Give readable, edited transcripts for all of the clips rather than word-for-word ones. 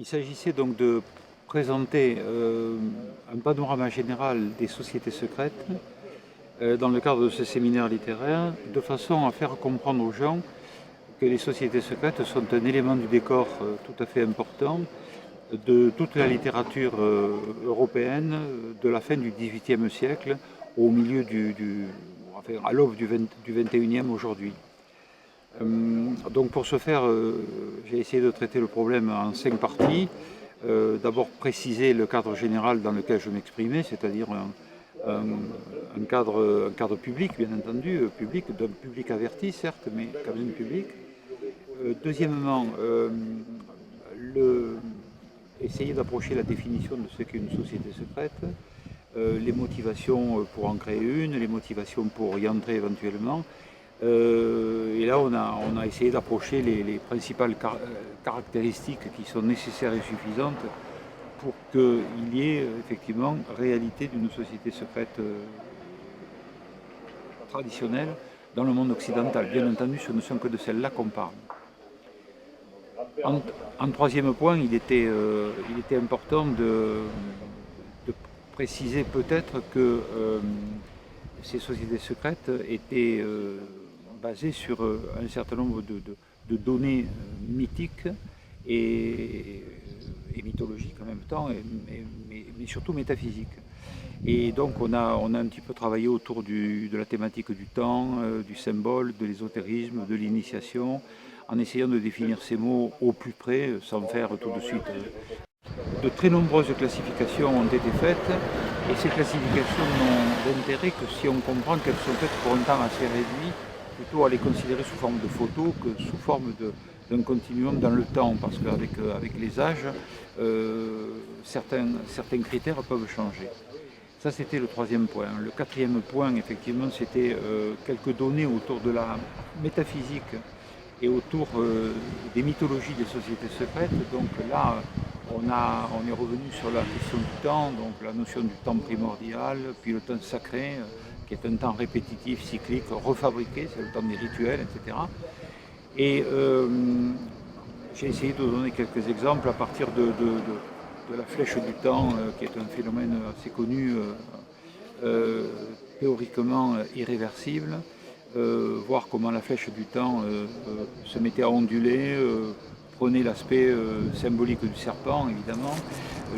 Il s'agissait donc de présenter un panorama général des sociétés secrètes dans le cadre de ce séminaire littéraire, de façon à faire comprendre aux gens que les sociétés secrètes sont un élément du décor tout à fait important de toute la littérature européenne de la fin du XVIIIe siècle au milieu enfin, à l'aube du XXIe aujourd'hui. Donc pour ce faire, j'ai essayé de traiter le problème en 5 parties. D'abord préciser le cadre général dans lequel je m'exprimais, c'est-à-dire un cadre public, bien entendu, d'un public averti, certes, mais quand même public. Deuxièmement, essayer d'approcher la définition de ce qu'est une société secrète, les motivations pour en créer une, les motivations pour y entrer éventuellement. Et là, on a essayé d'approcher les principales caractéristiques qui sont nécessaires et suffisantes pour qu'il y ait effectivement réalité d'une société secrète traditionnelle dans le monde occidental. Bien entendu, ce ne sont que de celles-là qu'on parle. En troisième point, il était important de préciser peut-être que ces sociétés secrètes étaient basées sur un certain nombre de données mythiques et mythologiques en même temps, mais surtout métaphysiques. Et donc on a un petit peu travaillé autour de la thématique du temps, du symbole, de l'ésotérisme, de l'initiation, en essayant de définir ces mots au plus près, sans faire tout de suite. De très nombreuses classifications ont été faites, et ces classifications n'ont d'intérêt que si on comprend qu'elles sont faites pour un temps assez réduit, plutôt à les considérer sous forme de photos que sous forme d'un continuum dans le temps, parce qu'avec les âges, certains critères peuvent changer. Ça, c'était le troisième point. Le quatrième point, effectivement, c'était quelques données autour de la métaphysique et autour des mythologies des sociétés secrètes. Donc là, on est revenu sur la question du temps, donc la notion du temps primordial, puis le temps sacré, qui est un temps répétitif, cyclique, refabriqué, c'est le temps des rituels, etc. Et j'ai essayé de donner quelques exemples à partir de la flèche du temps, qui est un phénomène assez connu, théoriquement irréversible. Voir comment la flèche du temps se mettait à onduler, prenait l'aspect symbolique du serpent, évidemment,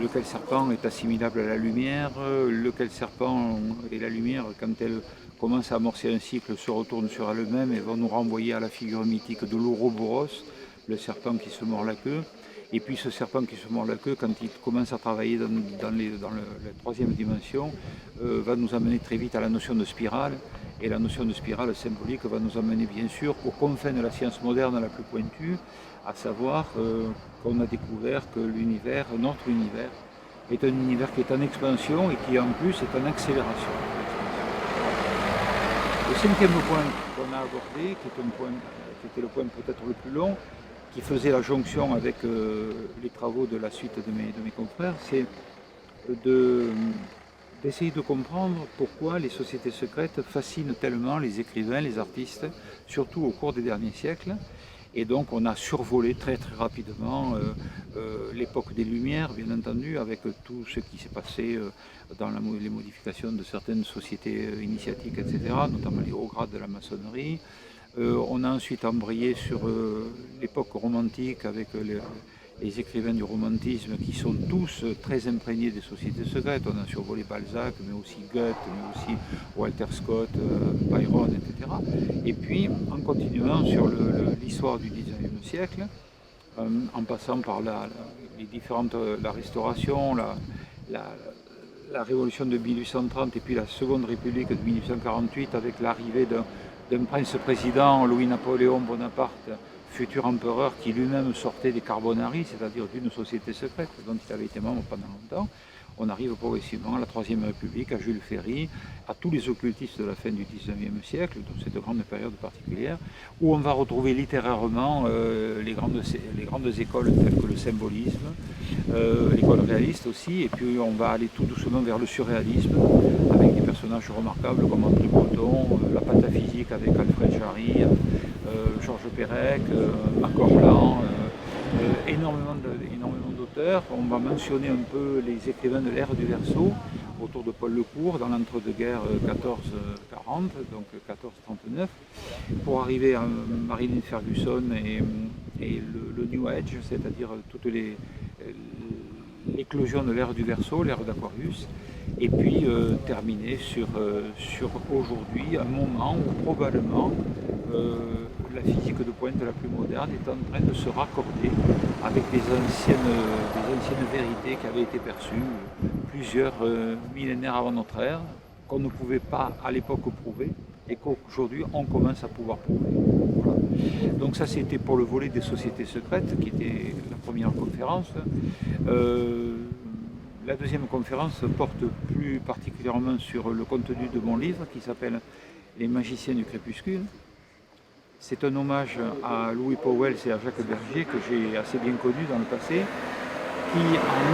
lequel serpent est assimilable à la lumière, lequel serpent et la lumière, quand elle commence à amorcer un cycle, se retourne sur elle-même et vont nous renvoyer à la figure mythique de l'Ouroboros, le serpent qui se mord la queue. Et puis ce serpent qui se mord la queue, quand il commence à travailler dans la troisième dimension, va nous amener très vite à la notion de spirale. Et la notion de spirale symbolique va nous amener bien sûr aux confins de la science moderne la plus pointue, à savoir qu'on a découvert que notre univers, est un univers qui est en expansion et qui en plus est en accélération. Le cinquième point qu'on a abordé, qui était le point peut-être le plus long, qui faisait la jonction avec les travaux de la suite de mes confrères, c'est d'essayer de comprendre pourquoi les sociétés secrètes fascinent tellement les écrivains, les artistes, surtout au cours des derniers siècles. Et donc on a survolé très très rapidement l'époque des Lumières, bien entendu, avec tout ce qui s'est passé dans les modifications de certaines sociétés initiatiques, etc., notamment les hauts grades de la maçonnerie. On a ensuite embrayé sur l'époque romantique avec les écrivains du romantisme qui sont tous très imprégnés des sociétés secrètes. On a survolé Balzac, mais aussi Goethe, mais aussi Walter Scott, Byron, etc. Et puis, en continuant sur l'histoire du XIXe siècle, en passant par la Restauration, la Révolution de 1830 et puis la Seconde République de 1848 avec l'arrivée d'un prince-président, Louis-Napoléon Bonaparte, futur empereur qui lui-même sortait des Carbonari, c'est-à-dire d'une société secrète dont il avait été membre pendant longtemps. On arrive progressivement à la Troisième République, à Jules Ferry, à tous les occultistes de la fin du XIXe siècle, dans cette grande période particulière, où on va retrouver littérairement les grandes écoles telles que le symbolisme, l'école réaliste aussi, et puis on va aller tout doucement vers le surréalisme, avec des personnages remarquables comme André Breton, la pataphysique avec Alfred Jarry, Georges Perec, Marc Orlan, énormément d'auteurs auteurs. On va mentionner un peu les écrivains de l'ère du Verseau, autour de Paul Lecourt, dans l'entre-deux-guerres 1440, donc 1439, pour arriver à Marilyn Ferguson et le New Age, c'est-à-dire toute l'éclosion de l'ère du Verseau, l'ère d'Aquarius, et puis terminer sur aujourd'hui, un moment où probablement la physique de pointe la plus moderne est en train de se raccorder avec des anciennes vérités qui avaient été perçues plusieurs millénaires avant notre ère, qu'on ne pouvait pas à l'époque prouver et qu'aujourd'hui on commence à pouvoir prouver. Voilà. Donc ça c'était pour le volet des sociétés secrètes qui était la première conférence. La deuxième conférence porte plus particulièrement sur le contenu de mon livre qui s'appelle Les magiciens du crépuscule. C'est un hommage à Louis Pauwels et à Jacques Bergier que j'ai assez bien connu dans le passé, qui en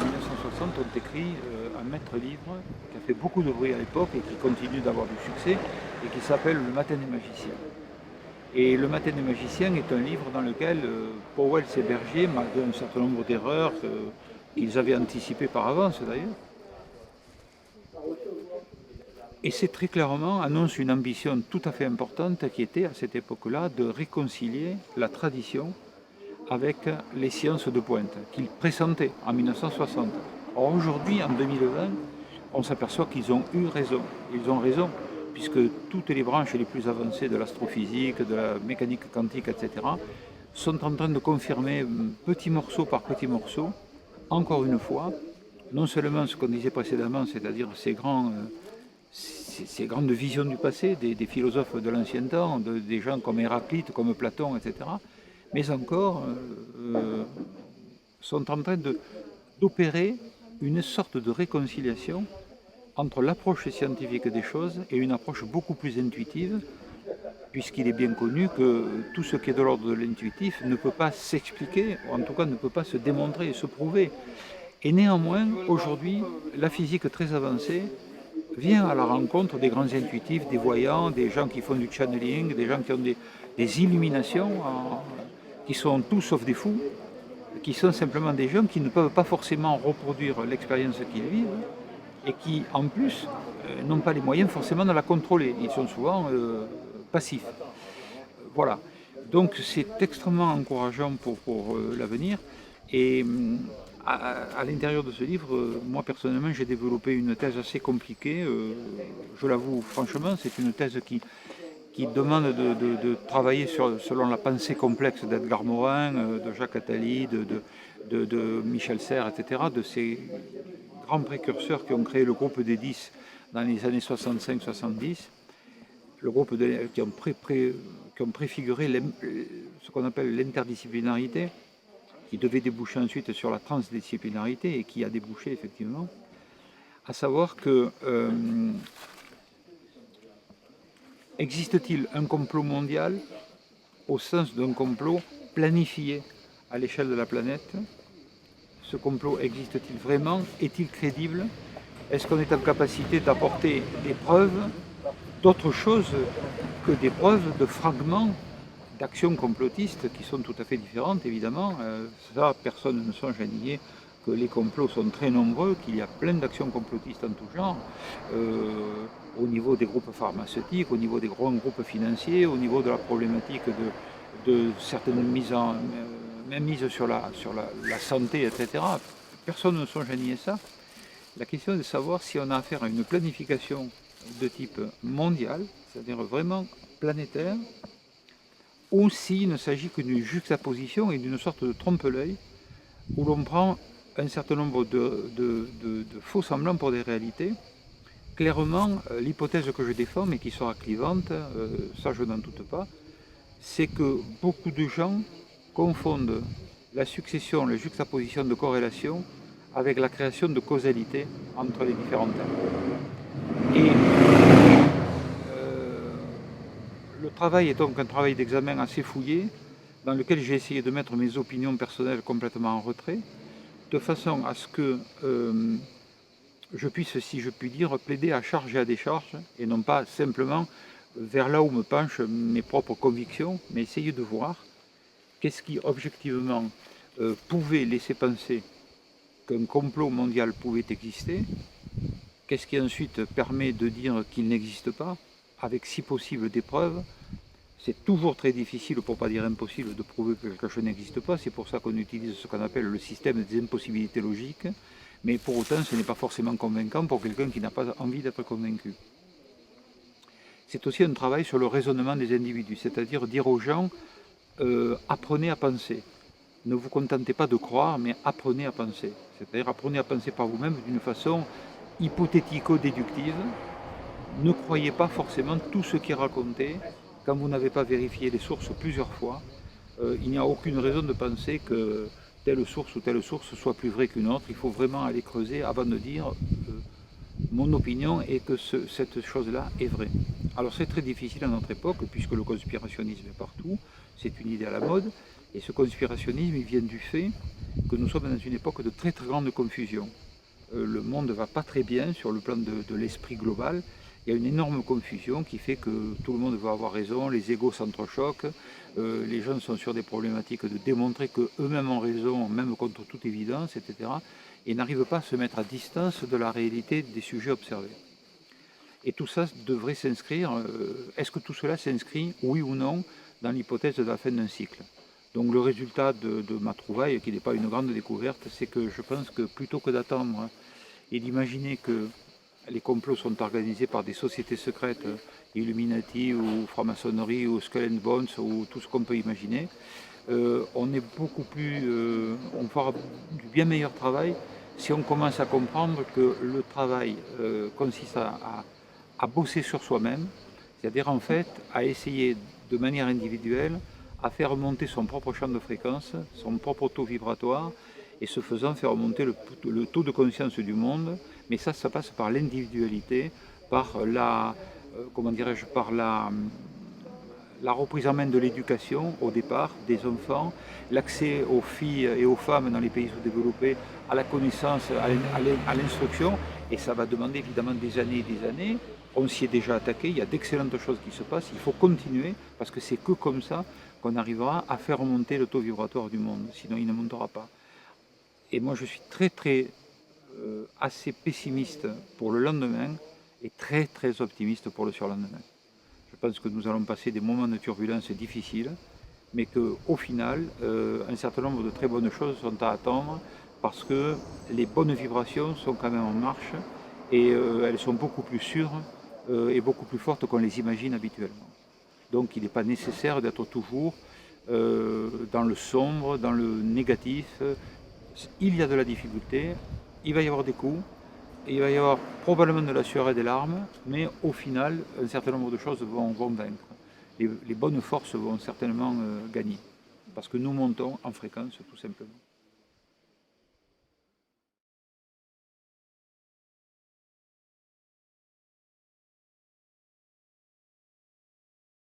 1960 ont écrit un maître livre qui a fait beaucoup de bruit à l'époque et qui continue d'avoir du succès et qui s'appelle Le Matin des magiciens. Et Le Matin des magiciens est un livre dans lequel Pauwels et Bergier, malgré un certain nombre d'erreurs qu'ils avaient anticipées par avance d'ailleurs, et c'est très clairement annonce une ambition tout à fait importante qui était à cette époque-là de réconcilier la tradition avec les sciences de pointe qu'ils pressentaient en 1960. Or aujourd'hui, en 2020, on s'aperçoit qu'ils ont eu raison. Ils ont raison, puisque toutes les branches les plus avancées de l'astrophysique, de la mécanique quantique, etc., sont en train de confirmer petit morceau par petit morceau, encore une fois, non seulement ce qu'on disait précédemment, c'est-à-dire ces grandes visions du passé, des philosophes de l'ancien temps, des gens comme Héraclite, comme Platon, etc., mais encore sont en train d'opérer une sorte de réconciliation entre l'approche scientifique des choses et une approche beaucoup plus intuitive, puisqu'il est bien connu que tout ce qui est de l'ordre de l'intuitif ne peut pas s'expliquer, ou en tout cas ne peut pas se démontrer et se prouver. Et néanmoins, aujourd'hui, la physique très avancée vient à la rencontre des grands intuitifs, des voyants, des gens qui font du channeling, des gens qui ont des illuminations, qui sont tous sauf des fous, qui sont simplement des gens qui ne peuvent pas forcément reproduire l'expérience qu'ils vivent et qui, en plus, n'ont pas les moyens forcément de la contrôler. Ils sont souvent passifs. Voilà. Donc c'est extrêmement encourageant pour l'avenir. Et à l'intérieur de ce livre, moi personnellement, j'ai développé une thèse assez compliquée. Je l'avoue franchement, c'est une thèse qui demande de travailler selon la pensée complexe d'Edgar Morin, de Jacques Attali, de Michel Serres, etc., de ces grands précurseurs qui ont créé le groupe des 10 dans les années 65-70, le groupe qui ont préfiguré ce qu'on appelle l'interdisciplinarité, qui devait déboucher ensuite sur la transdisciplinarité et qui a débouché effectivement, à savoir que existe-t-il un complot mondial au sens d'un complot planifié à l'échelle de la planète? Ce complot existe-t-il vraiment? Est-il crédible? Est-ce qu'on est en capacité d'apporter des preuves d'autre chose que des preuves de fragments d'actions complotistes qui sont tout à fait différentes, évidemment. Ça, personne ne songe à nier que les complots sont très nombreux, qu'il y a plein d'actions complotistes en tout genre, au niveau des groupes pharmaceutiques, au niveau des grands groupes financiers, au niveau de la problématique de certaines mises sur la santé, etc. Personne ne songe à nier ça. La question est de savoir si on a affaire à une planification de type mondial, c'est-à-dire vraiment planétaire, ou s'il ne s'agit que d'une juxtaposition et d'une sorte de trompe-l'œil, où l'on prend un certain nombre de faux semblants pour des réalités. Clairement, l'hypothèse que je défends, mais qui sera clivante, ça je n'en doute pas, c'est que beaucoup de gens confondent la succession, la juxtaposition de corrélations avec la création de causalité entre les différents thèmes. Et le travail est donc un travail d'examen assez fouillé, dans lequel j'ai essayé de mettre mes opinions personnelles complètement en retrait, de façon à ce que je puisse, si je puis dire, plaider à charge et à décharge, et non pas simplement vers là où me penchent mes propres convictions, mais essayer de voir qu'est-ce qui objectivement pouvait laisser penser qu'un complot mondial pouvait exister, qu'est-ce qui ensuite permet de dire qu'il n'existe pas, avec si possible des preuves? C'est toujours très difficile, pour ne pas dire impossible, de prouver que quelque chose n'existe pas. C'est pour ça qu'on utilise ce qu'on appelle le système des impossibilités logiques. Mais pour autant, ce n'est pas forcément convaincant pour quelqu'un qui n'a pas envie d'être convaincu. C'est aussi un travail sur le raisonnement des individus, c'est-à-dire dire aux gens, apprenez à penser. Ne vous contentez pas de croire, mais apprenez à penser. C'est-à-dire apprenez à penser par vous-même d'une façon hypothético-déductive. Ne croyez pas forcément tout ce qui est raconté quand vous n'avez pas vérifié les sources plusieurs fois. Il n'y a aucune raison de penser que telle source ou telle source soit plus vraie qu'une autre. Il faut vraiment aller creuser avant de dire mon opinion est que cette chose-là est vraie. Alors c'est très difficile à notre époque puisque le conspirationnisme est partout, c'est une idée à la mode, et ce conspirationnisme il vient du fait que nous sommes dans une époque de très très grande confusion. Le monde ne va pas très bien sur le plan de l'esprit global. Il y a une énorme confusion qui fait que tout le monde veut avoir raison, les égos s'entrechoquent, les gens sont sur des problématiques de démontrer qu'eux-mêmes ont raison, même contre toute évidence, etc. Et n'arrivent pas à se mettre à distance de la réalité des sujets observés. Et tout ça devrait s'inscrire, est-ce que tout cela s'inscrit, oui ou non, dans l'hypothèse de la fin d'un cycle? Donc le résultat de ma trouvaille, qui n'est pas une grande découverte, c'est que je pense que plutôt que d'attendre et d'imaginer que les complots sont organisés par des sociétés secrètes, Illuminati ou franc-maçonnerie ou Skull and Bones ou tout ce qu'on peut imaginer, on est beaucoup plus, on fera du bien meilleur travail si on commence à comprendre que le travail consiste à bosser sur soi-même, c'est-à-dire en fait à essayer de manière individuelle à faire remonter son propre champ de fréquence, son propre taux vibratoire, et ce faisant faire remonter le taux de conscience du monde. Mais ça passe par l'individualité, par comment dirais-je, par la reprise en main de l'éducation au départ des enfants, l'accès aux filles et aux femmes dans les pays sous-développés à la connaissance, à l'instruction, et ça va demander évidemment des années et des années. On s'y est déjà attaqué, il y a d'excellentes choses qui se passent, il faut continuer, parce que c'est que comme ça qu'on arrivera à faire remonter le taux vibratoire du monde, sinon il ne montera pas. Et moi je suis assez pessimiste pour le lendemain et très très optimiste pour le surlendemain. Je pense que nous allons passer des moments de turbulence difficiles, mais qu'au final, un certain nombre de très bonnes choses sont à attendre parce que les bonnes vibrations sont quand même en marche et elles sont beaucoup plus sûres et beaucoup plus fortes qu'on les imagine habituellement. Donc il n'est pas nécessaire d'être toujours dans le sombre, dans le négatif. Il y a de la difficulté, il va y avoir des coups, il va y avoir probablement de la sueur et des larmes, mais au final, un certain nombre de choses vont vaincre. Les bonnes forces vont certainement gagner, parce que nous montons en fréquence tout simplement.